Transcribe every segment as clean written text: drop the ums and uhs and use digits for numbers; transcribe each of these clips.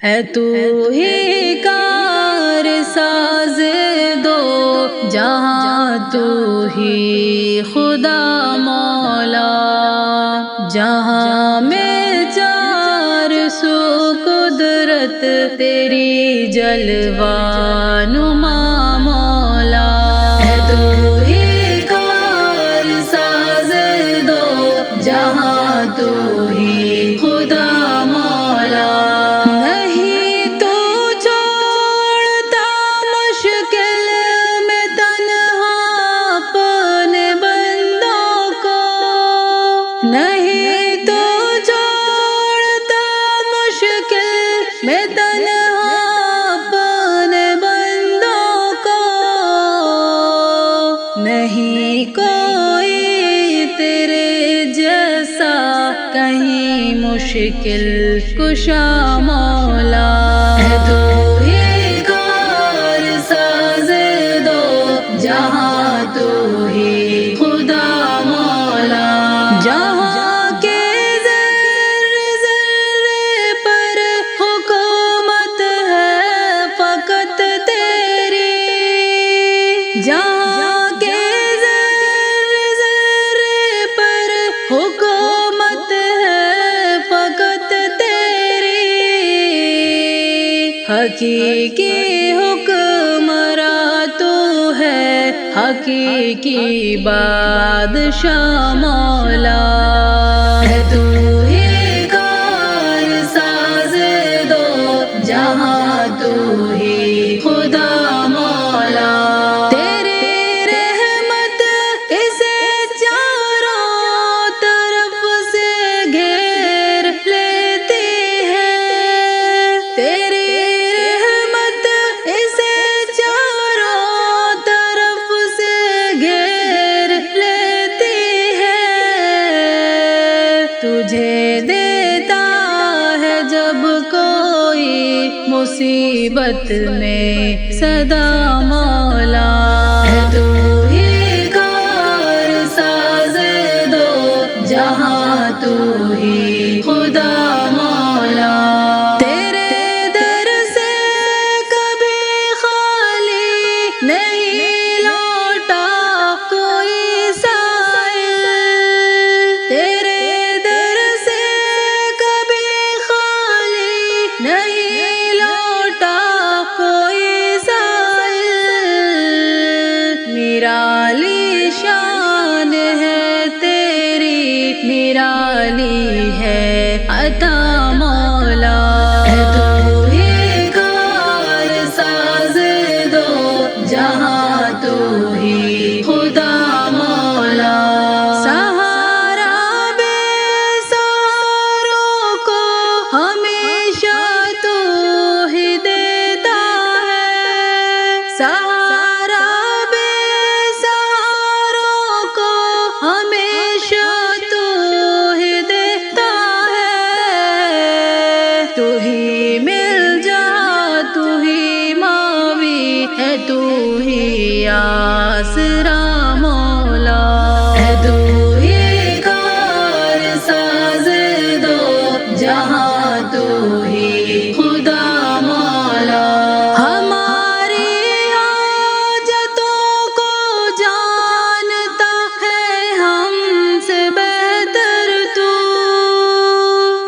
ہے تو ہی کار ساز دو جہاں، تو ہی خدا مولا، جہاں میں چار سو قدرت تیری جلوہ نما مولا، ہے تو ہی کار ساز دو جہاں، تو ہی خدا مولا، نہیں تو چھوڑتا مشکل میں تنہا اپنے بندوں کو، نہیں تو چھوڑتا مشکل میں تنہا اپنے بندوں کو، نہیں کوئی تیرے جیسا کہیں مشکل کشا مولا، ہے تو ہی کار ساز دو جہاں، تو ہی خدا مولا، جہاں کے ذرے ذرے پر حکومت ہے فقط تیری، جہاں کے ذرے ذرے پر حکومت ہے فقط تیری، حقیقی حکمراں تو ہے، حقیقی بادشاہ مولا، ہے تو ہی کار ساز دو جہاں، تو ہی خدا مولا، تیری رحمت اسے چاروں طرف سے گھیر لیتی ہے، تیری رحمت اسے چاروں طرف سے گھیر لیتی ہے، تجھے دیتا ہے جب کوئی مصیبت میں صدا مولا، ہے تو ہی کار ساز دو جہاں، تو ہی خدا مولا، تیرے در سے کبھی خالی نہیں لوٹا کوئی سائل، تیرے در سے کبھی خالی نہیں لوٹا کوئی سائل، نرالی شان ہے تیری، نرالی ہے عطا مولا، ہے تو ہی کار ساز دو جہاں، تو ہی خدا مولا، سہارا بے سہاروں کو ہمیشہ تو ہی دیتا ہے، سہارا بے سہاروں کو ہمیشہ تو ہی دیتا ہے، تو ہی مل جا، تو ہی ماوی ہے، تو ہی آسرا مولا، ہے تو ہی کار ساز دو جہاں، تو ہی خدا مولا، ہماری حاجتوں کو جانتا ہے ہم سے بہتر تو،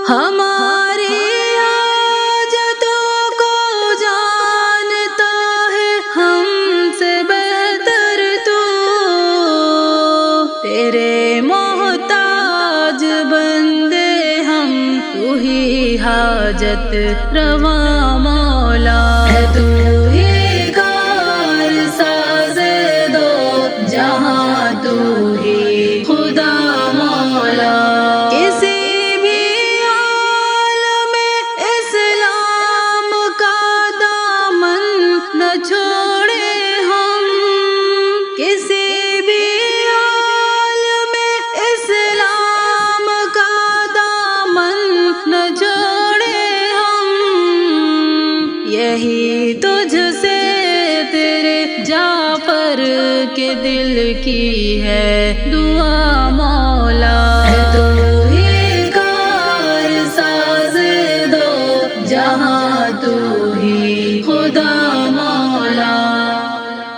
ہماری حاجتوں کو جانتا ہے ہم سے بہتر تو، تیرے محتاج بندے ہم، تو ہی حاجت رواں مولا، ہے تو ہی کار ساز دو جہاں، تو ہی خدا مولا، کسی بھی حال میں اسلام کا دامن نہ چھوڑے ہم، کسی بھی حال میں اسلام کا دامن نہ چھوڑے ہم، یہی تجھ سے تیرے جعفر کے دل کی ہے دعا مولا، ہے تو ہی کار ساز دو جہاں، تو